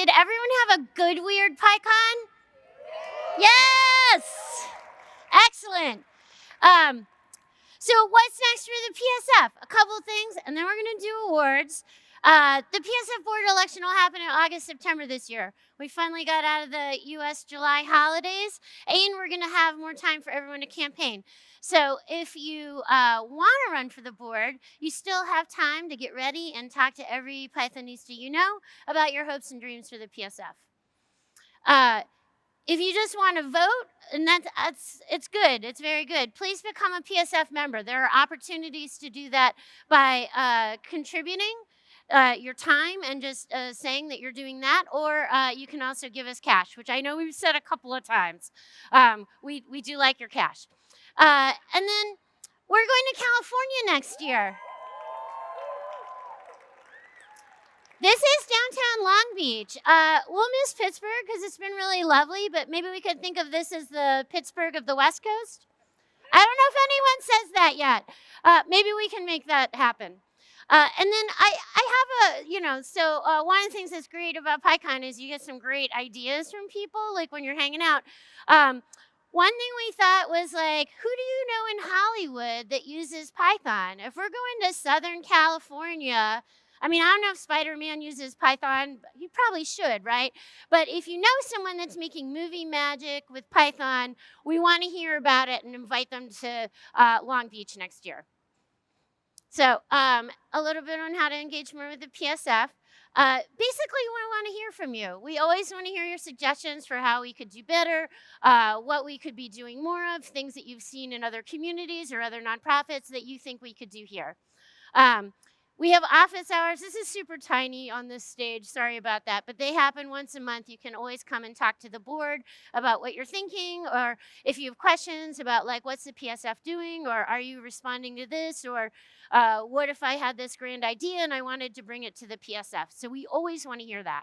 did everyone have a good weird PyCon? Yes! Excellent. So what's next for the PSF? A couple of things, and then we're going to do awards. The PSF board election will happen in August, September this year. We finally got out of the U.S. July holidays, and we're going to have more time for everyone to campaign. So if you want to run for the board, you still have time to get ready and talk to every Pythonista you know about your hopes and dreams for the PSF. If you just want to vote, and it's good, it's very good, please become a PSF member. There are opportunities to do that by contributing your time and just saying that you're doing that, or you can also give us cash, which I know we've said a couple of times. We do like your cash. And then we're going to California next year. This is downtown Long Beach. We'll miss Pittsburgh because it's been really lovely, but maybe we could think of this as the Pittsburgh of the West Coast. I don't know if anyone says that yet. Maybe we can make that happen. And then I have one of the things that's great about PyCon is you get some great ideas from people, like when you're hanging out. One thing we thought was like, who do you know in Hollywood that uses Python? If we're going to Southern California, I mean, I don't know if Spider-Man uses Python. He probably should, right? But if you know someone that's making movie magic with Python, we want to hear about it and invite them to Long Beach next year. So a little bit on how to engage more with the PSF. Basically, we want to hear from you. We always want to hear your suggestions for how we could do better, what we could be doing more of, things that you've seen in other communities or other nonprofits that you think we could do here. We have office hours. This is super tiny on this stage. Sorry about that. But they happen once a month. You can always come and talk to the board about what you're thinking, or if you have questions about, like, what's the PSF doing, or are you responding to this, or what if I had this grand idea and I wanted to bring it to the PSF. So we always want to hear that.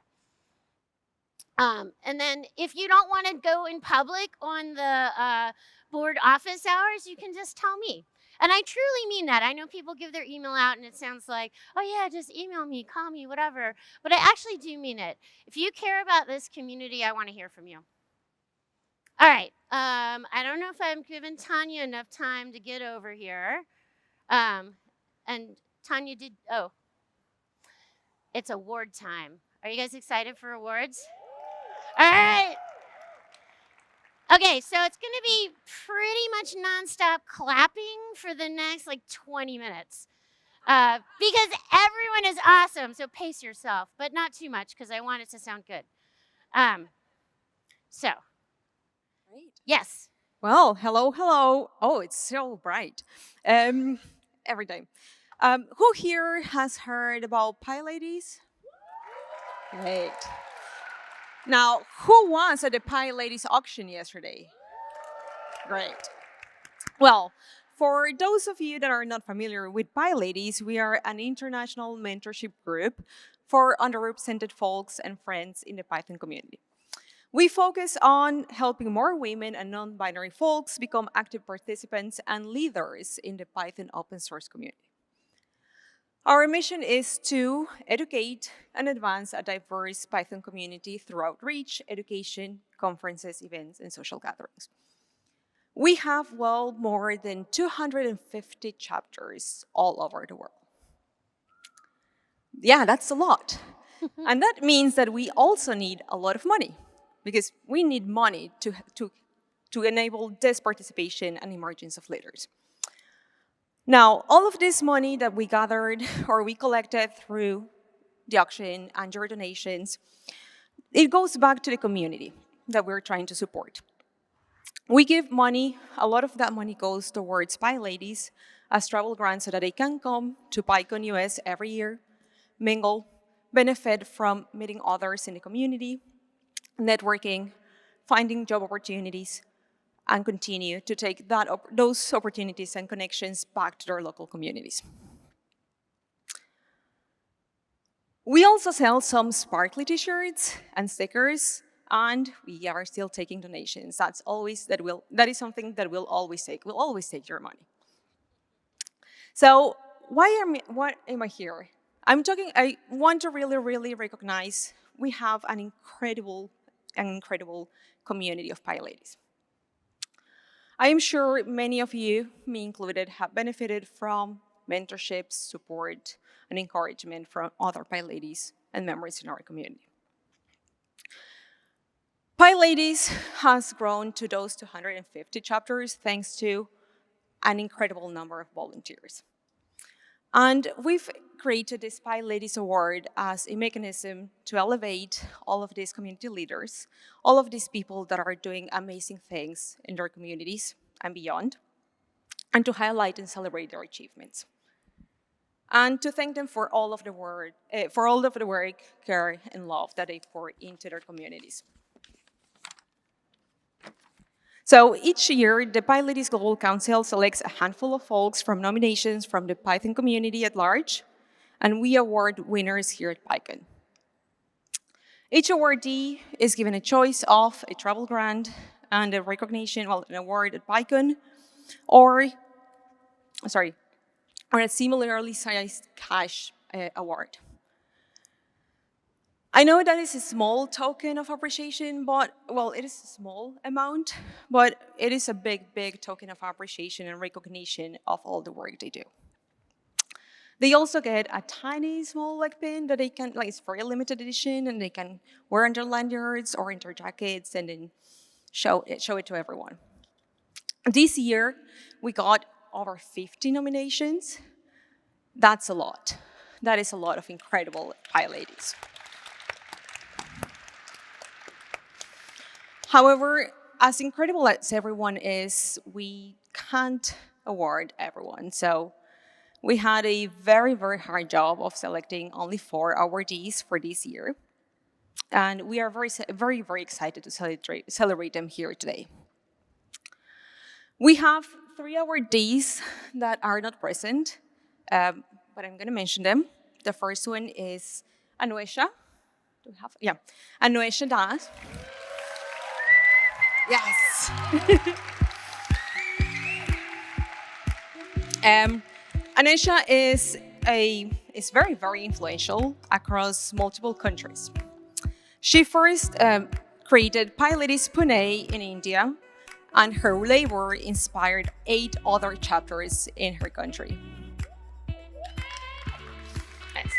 And then if you don't want to go in public on the board office hours, you can just tell me. And I truly mean that. I know people give their email out and it sounds like, oh yeah, just email me, call me, whatever. But I actually do mean it. If you care about this community, I want to hear from you. All right. I don't know if I'm giving Tania enough time to get over here. And Tania did, it's award time. Are you guys excited for awards? All right. Okay, so it's going to be pretty much nonstop clapping for the next, 20 minutes. Because everyone is awesome, so pace yourself, but not too much because I want it to sound good. Great. Yes. Well, hello. Oh, it's so bright. Every day. Who here has heard about PyLadies? Great. Now, who was at the PyLadies auction yesterday? Great. Well, for those of you that are not familiar with PyLadies, we are an international mentorship group for underrepresented folks and friends in the Python community. We focus on helping more women and non-binary folks become active participants and leaders in the Python open source community. Our mission is to educate and advance a diverse Python community through outreach, education, conferences, events, and social gatherings. We have well more than 250 chapters all over the world. Yeah, that's a lot. And that means that we also need a lot of money, because we need money to enable this participation and emergence of leaders. Now, all of this money that we gathered or we collected through the auction and your donations, it goes back to the community that we're trying to support. We give money, a lot of that money goes towards PyLadies as travel grants so that they can come to PyCon US every year, mingle, benefit from meeting others in the community, networking, finding job opportunities, and continue to take those opportunities and connections back to their local communities. We also sell some sparkly t-shirts and stickers, and we are still taking donations. That is something that we'll always take. We'll always take your money. So why am I here? I want to really recognize we have an incredible community of PyLadies. I am sure many of you, me included, have benefited from mentorships, support, and encouragement from other PyLadies and members in our community. PyLadies has grown to those 250 chapters thanks to an incredible number of volunteers. And we've created this PyLadies Award as a mechanism to elevate all of these community leaders, all of these people that are doing amazing things in their communities and beyond, and to highlight and celebrate their achievements. And to thank them for all of the work, care, and love that they pour into their communities. So each year, the PyLadies Global Council selects a handful of folks from nominations from the Python community at large, and we award winners here at PyCon. Each awardee is given a choice of a travel grant and a recognition, well, an award at PyCon, or a similarly sized cash award. I know that is a small token of appreciation, but, well, it is a small amount, but it is a big, big token of appreciation and recognition of all the work they do. They also get a tiny, small pin that they can, it's for a limited edition, and they can wear on their lanyards or in their jackets and then show it to everyone. This year, we got over 50 nominations. That's a lot. That is a lot of incredible PyLadies. However, as incredible as everyone is, we can't award everyone. So we had a very, very hard job of selecting only 4 awardees for this year. And we are very, very, very excited to celebrate them here today. We have 3 awardees that are not present, but I'm going to mention them. The first one is Anuesha. Do we have? Yeah, Anuesha Das. Yes. Anuesha is very, very influential across multiple countries. She first created PyLadies Pune in India, and her labor inspired 8 other chapters in her country. Nice.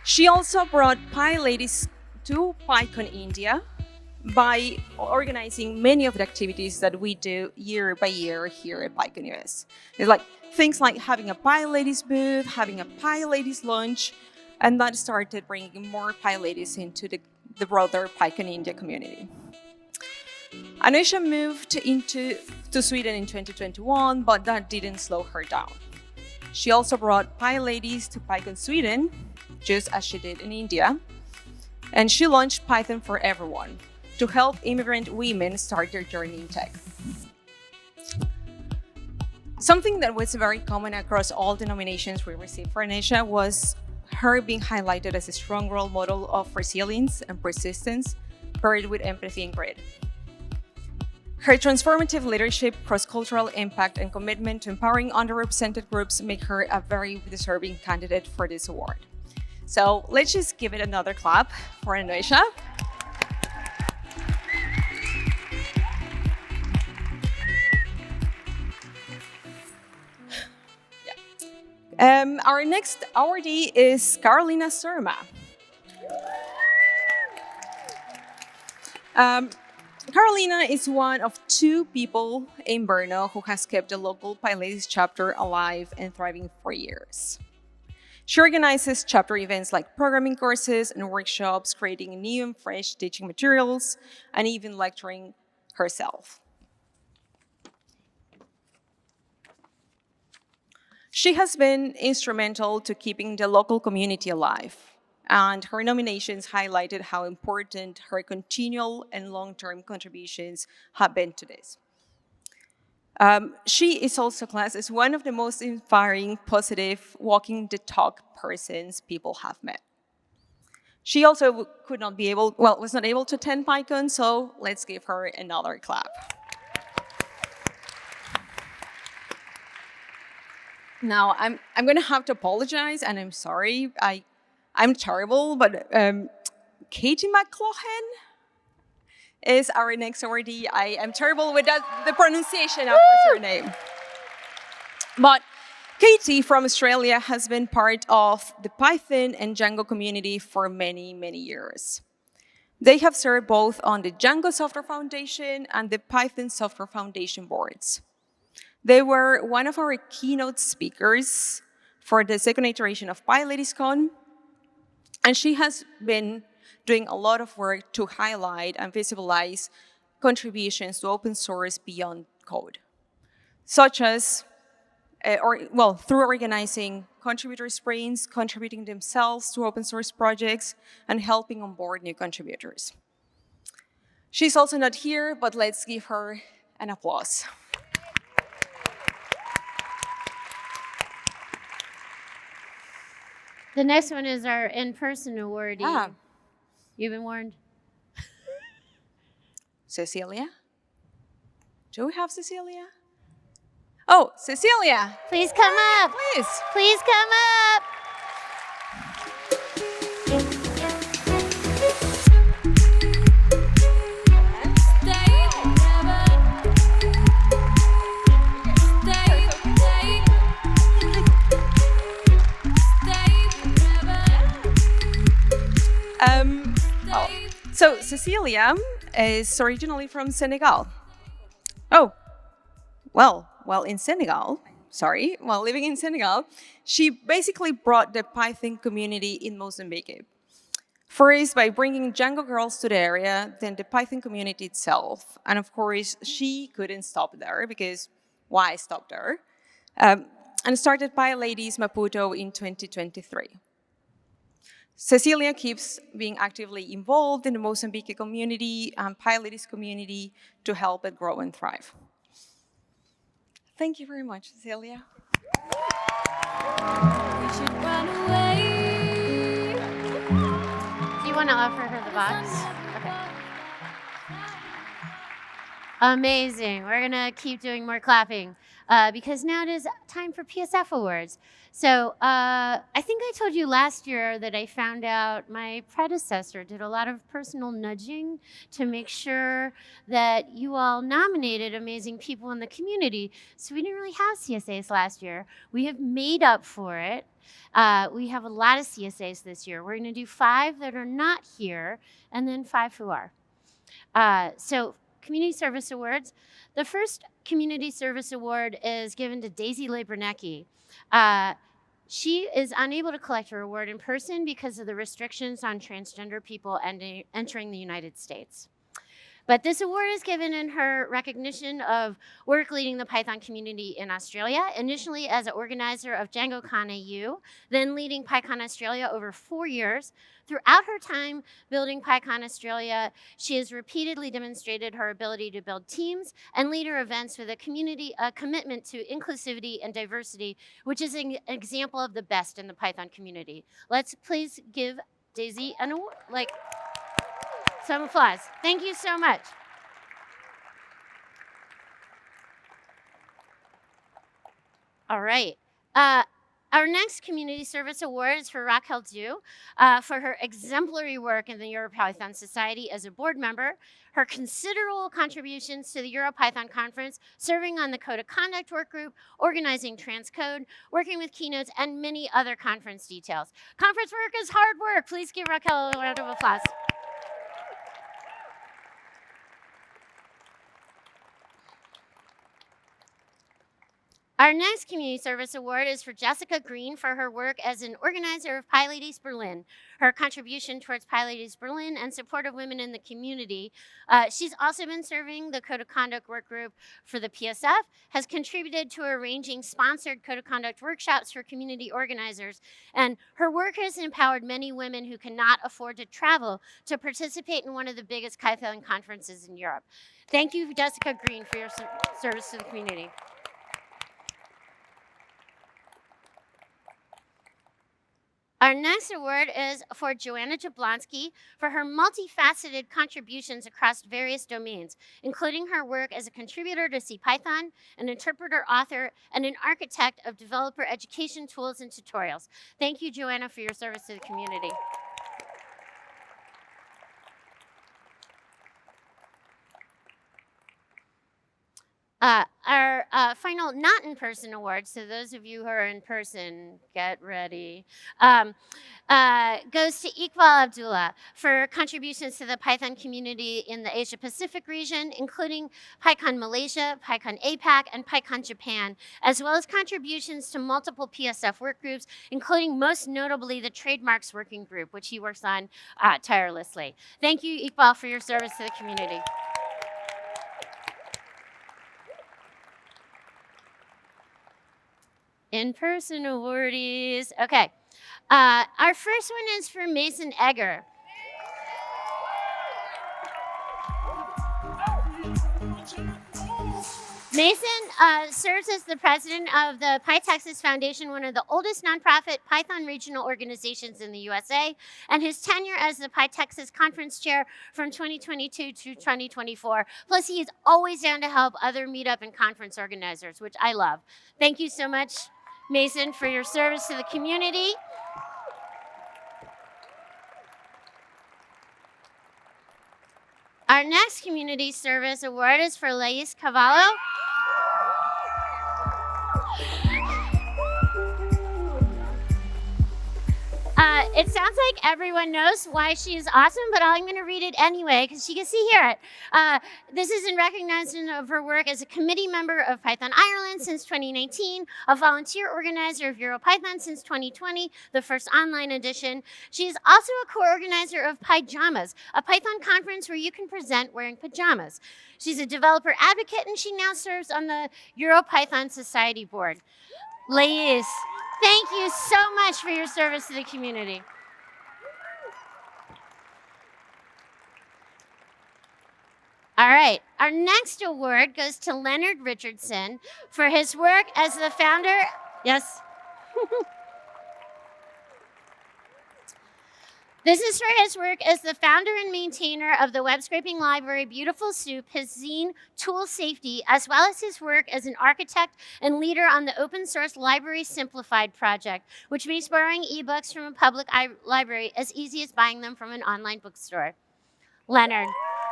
She also brought PyLadies to PyCon India by organizing many of the activities that we do year by year here at PyCon US. It's things like having a PyLadies booth, having a PyLadies lunch, and that started bringing more PyLadies into the broader PyCon India community. Anuesha moved to Sweden in 2021, but that didn't slow her down. She also brought PyLadies to PyCon Sweden, just as she did in India, and she launched Python for Everyone to help immigrant women start their journey in tech. Something that was very common across all the nominations we received for Anuesha was her being highlighted as a strong role model of resilience and persistence, paired with empathy and grit. Her transformative leadership, cross-cultural impact, and commitment to empowering underrepresented groups make her a very deserving candidate for this award. So let's just give it another clap for Anuesha. Our next awardee is Carolina Surma. Carolina is one of 2 people in Brno who has kept the local PyLadies chapter alive and thriving for years. She organizes chapter events like programming courses and workshops, creating new and fresh teaching materials, and even lecturing herself. She has been instrumental to keeping the local community alive, and her nominations highlighted how important her continual and long-term contributions have been to this. She is also classed as one of the most inspiring, positive, walking the talk persons people have met. She also was not able to attend PyCon, so let's give her another clap. Now, I'm going to have to apologize, and I'm sorry. I'm terrible, but Katie McLaughlin is our next awardee. I am terrible with the pronunciation of her surname. But Katie from Australia has been part of the Python and Django community for many, many years. They have served both on the Django Software Foundation and the Python Software Foundation boards. They were one of our keynote speakers for the second iteration of PyLadiesCon, and she has been doing a lot of work to highlight and visualize contributions to open source beyond code, such as through organizing contributor sprints, contributing themselves to open source projects, and helping onboard new contributors. She's also not here, but let's give her an applause. The next one is our in-person awardee. Ah. You've been warned. Cecilia? Do we have Cecilia? Oh, Cecilia! Please come up. Please. Please come up. So Cecilia is originally from Senegal. Oh, while in Senegal, while living in Senegal, she basically brought the Python community in Mozambique. First, by bringing Django girls to the area, then the Python community itself. And of course, she couldn't stop there, because why stop there? And started PyLadies Maputo in 2023. Cecilia keeps being actively involved in the Mozambique community and PyLadies community to help it grow and thrive. Thank you very much, Cecilia. We should run away. Do you want to offer her the box? Okay. Amazing. We're going to keep doing more clapping because now it is time for PSF Awards. So I think I told you last year that I found out my predecessor did a lot of personal nudging to make sure that you all nominated amazing people in the community. So we didn't really have CSAs last year. We have made up for it. We have a lot of CSAs this year. We're going to do 5 that are not here and then 5 who are. So Community Service Awards. The first Community Service Award is given to Daisy Labernecki. She is unable to collect her award in person because of the restrictions on transgender people entering the United States. But this award is given in her recognition of work leading the Python community in Australia, initially as an organizer of DjangoCon AU, then leading PyCon Australia over 4 years. Throughout her time building PyCon Australia, she has repeatedly demonstrated her ability to build teams and lead her events with a commitment to inclusivity and diversity, which is an example of the best in the Python community. Let's please give Daisy an award, some applause. Thank you so much. All right. Our next Community Service Award is for Raquel Du for her exemplary work in the EuroPython Society as a board member, her considerable contributions to the EuroPython Conference, serving on the Code of Conduct work group, organizing transcode, working with keynotes, and many other conference details. Conference work is hard work. Please give Raquel a round of applause. Our next Community Service Award is for Jessica Green for her work as an organizer of PyLadies Berlin. Her contribution towards PyLadies Berlin and support of women in the community. She's also been serving the Code of Conduct work group for the PSF, has contributed to arranging sponsored Code of Conduct workshops for community organizers, and her work has empowered many women who cannot afford to travel to participate in one of the biggest Python conferences in Europe. Thank you, Jessica Green, for your service to the community. Our next award is for Joanna Jablonski for her multifaceted contributions across various domains, including her work as a contributor to CPython, an interpreter, author, and an architect of developer education tools and tutorials. Thank you, Joanna, for your service to the community. Our final not in-person award, so those of you who are in person, get ready, goes to Iqbal Abdullah for contributions to the Python community in the Asia Pacific region, including PyCon Malaysia, PyCon APAC, and PyCon Japan, as well as contributions to multiple PSF work groups, including most notably the Trademarks Working Group, which he works on tirelessly. Thank you, Iqbal, for your service to the community. In-person awardees. Okay. Our first one is for Mason Egger. Mason serves as the president of the PyTexas Foundation, one of the oldest nonprofit Python regional organizations in the USA, and his tenure as the PyTexas conference chair from 2022 to 2024. Plus, he is always down to help other meetup and conference organizers, which I love. Thank you so much, Mason, for your service to the community. Our next community service award is for Lais Cavallo. It sounds like everyone knows why she's awesome, but I'm going to read it anyway because she can see here it. This is in recognition of her work as a committee member of Python Ireland since 2019, a volunteer organizer of EuroPython since 2020, the first online edition. She is also a co-organizer of Pyjamas, a Python conference where you can present wearing pajamas. She's a developer advocate, and she now serves on the EuroPython Society board. Lais, thank you so much for your service to the community. All right, our next award goes to Leonard Richardson for his work as the founder. Yes. This is for his work as the founder and maintainer of the web scraping library Beautiful Soup, his zine Tool Safety, as well as his work as an architect and leader on the open source Library Simplified project, which makes borrowing ebooks from a public library as easy as buying them from an online bookstore. Leonard,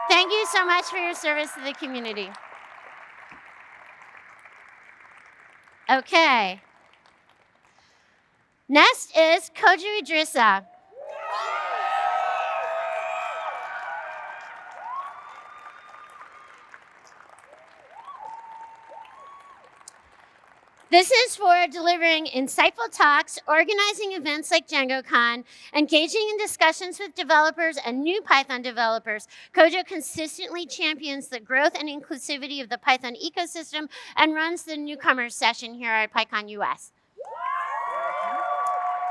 thank you so much for your service to the community. Okay. Next is Koju Idrissa. This is for delivering insightful talks, organizing events like DjangoCon, engaging in discussions with developers and new Python developers. Kojo consistently champions the growth and inclusivity of the Python ecosystem and runs the newcomers session here at PyCon US.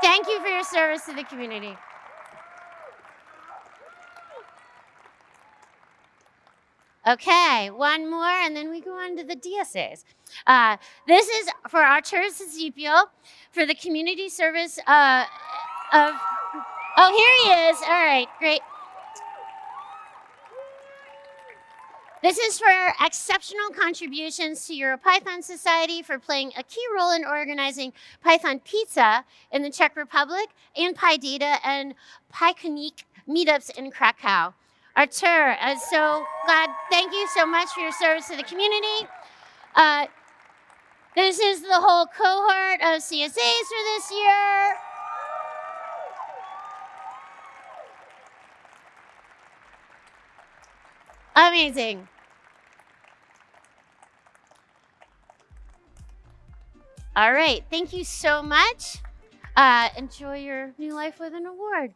Thank you for your service to the community. Okay, one more, and then we go on to the DSAs. This is for Arturas Ezekiel for the community service of, oh, here he is. All right, great. This is for exceptional contributions to EuroPython Society for playing a key role in organizing Python Pizza in the Czech Republic and PyData and PyConique meetups in Krakow. Artur, so glad. Thank you so much for your service to the community. This is the whole cohort of CSAs for this year. Amazing. All right, thank you so much. Enjoy your new life with an award.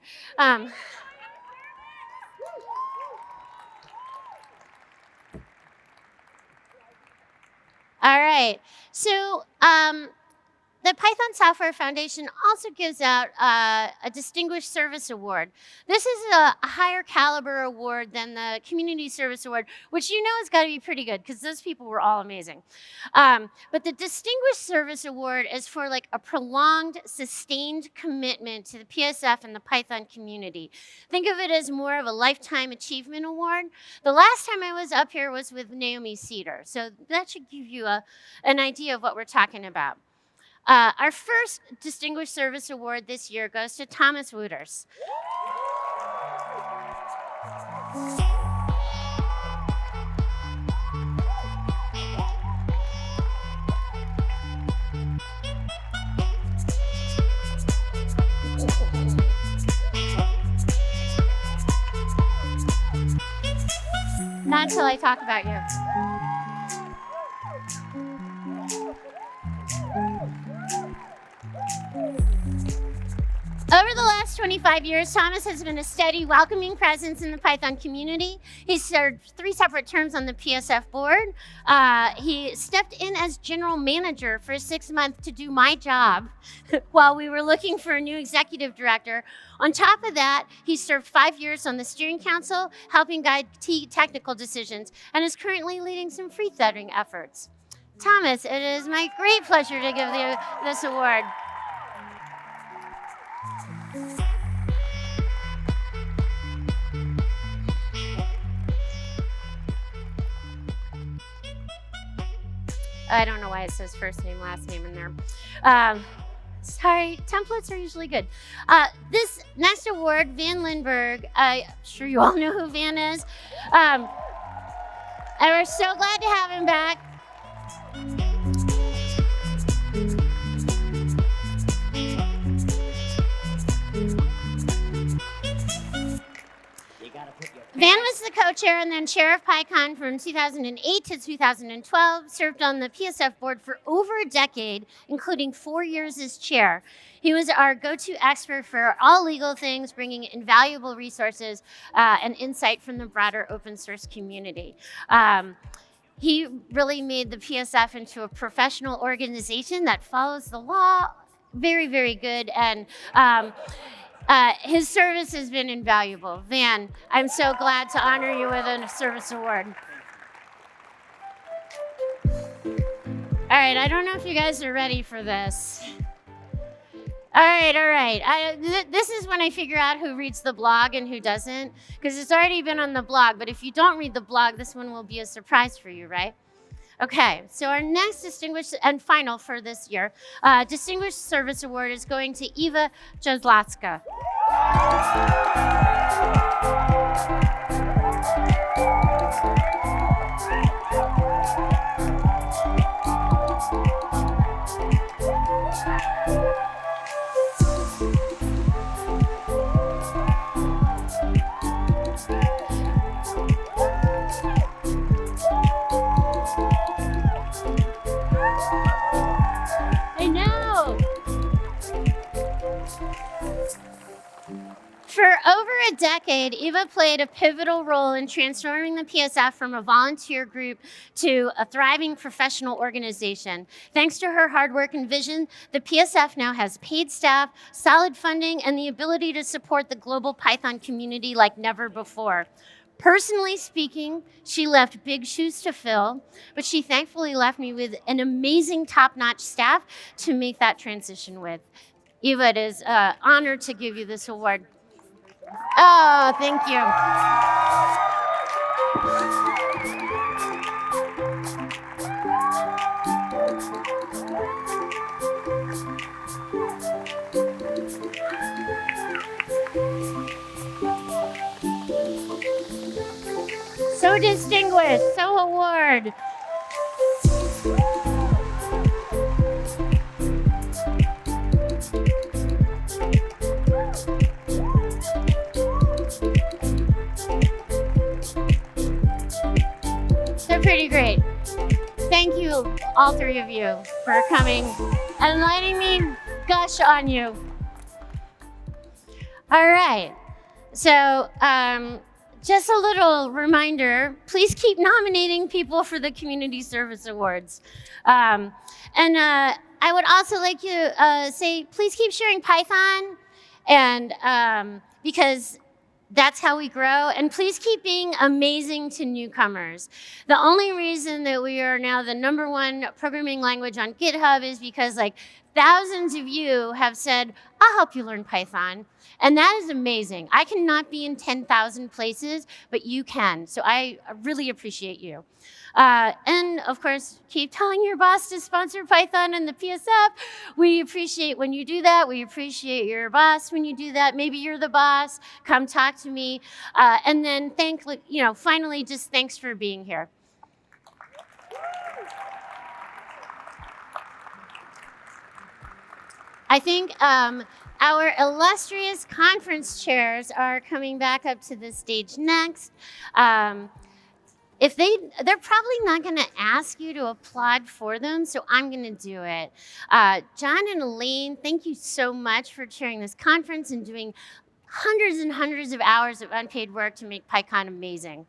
All right, so The Python Software Foundation also gives out a Distinguished Service Award. This is a higher caliber award than the Community Service Award, which you know has got to be pretty good because those people were all amazing. But the Distinguished Service Award is for like a prolonged, sustained commitment to the PSF and the Python community. Think of it as more of a lifetime achievement award. The last time I was up here was with Naomi Cedar, so that should give you an idea of what we're talking about. Our first Distinguished Service Award this year goes to Thomas Wooters. Not until I talk about you. Over the last 25 years, Thomas has been a steady, welcoming presence in the Python community. He served 3 separate terms on the PSF board. He stepped in as general manager for 6 months to do my job while we were looking for a new executive director. On top of that, he served 5 years on the steering council, helping guide key technical decisions, and is currently leading some free threading efforts. Thomas, it is my great pleasure to give you this award. I don't know why it says first name, last name in there. Sorry, templates are usually good. This next award, Van Lindbergh, I'm sure you all know who Van is. And we're so glad to have him back. Van was the co-chair and then chair of PyCon from 2008 to 2012, served on the PSF board for over a decade, including 4 years as chair. He was our go-to expert for all legal things, bringing invaluable resources and insight from the broader open source community. He really made the PSF into a professional organization that follows the law. Very, very good. And his service has been invaluable. Van, I'm so glad to honor you with a service award. All right, I don't know if you guys are ready for this. All right. This is when I figure out who reads the blog and who doesn't, because it's already been on the blog, but if you don't read the blog, this one will be a surprise for you, right? Okay, so our next distinguished and final for this year, Distinguished Service Award is going to Eva Jodlatska. For over a decade, Eva played a pivotal role in transforming the PSF from a volunteer group to a thriving professional organization. Thanks to her hard work and vision, the PSF now has paid staff, solid funding, and the ability to support the global Python community like never before. Personally speaking, she left big shoes to fill, but she thankfully left me with an amazing top-notch staff to make that transition with. Eva, it is an honor to give you this award. Oh, thank you. So distinguished, so award. They're pretty great. Thank you, all 3 of you, for coming and letting me gush on you. All right, so just a little reminder, please keep nominating people for the Community Service Awards. And I would also like to say, please keep sharing Python, and because that's how we grow. And please keep being amazing to newcomers. The only reason that we are now the #1 programming language on GitHub is because like thousands of you have said, I'll help you learn Python. And that is amazing. I cannot be in 10,000 places, but you can. So I really appreciate you. And of course, keep telling your boss to sponsor Python and the PSF. We appreciate when you do that. We appreciate your boss when you do that. Maybe you're the boss. Come talk to me. And then finally, just thanks for being here. I think our illustrious conference chairs are coming back up to the stage next. They're probably not going to ask you to applaud for them, so I'm going to do it. John and Elaine, thank you so much for chairing this conference and doing hundreds and hundreds of hours of unpaid work to make PyCon amazing.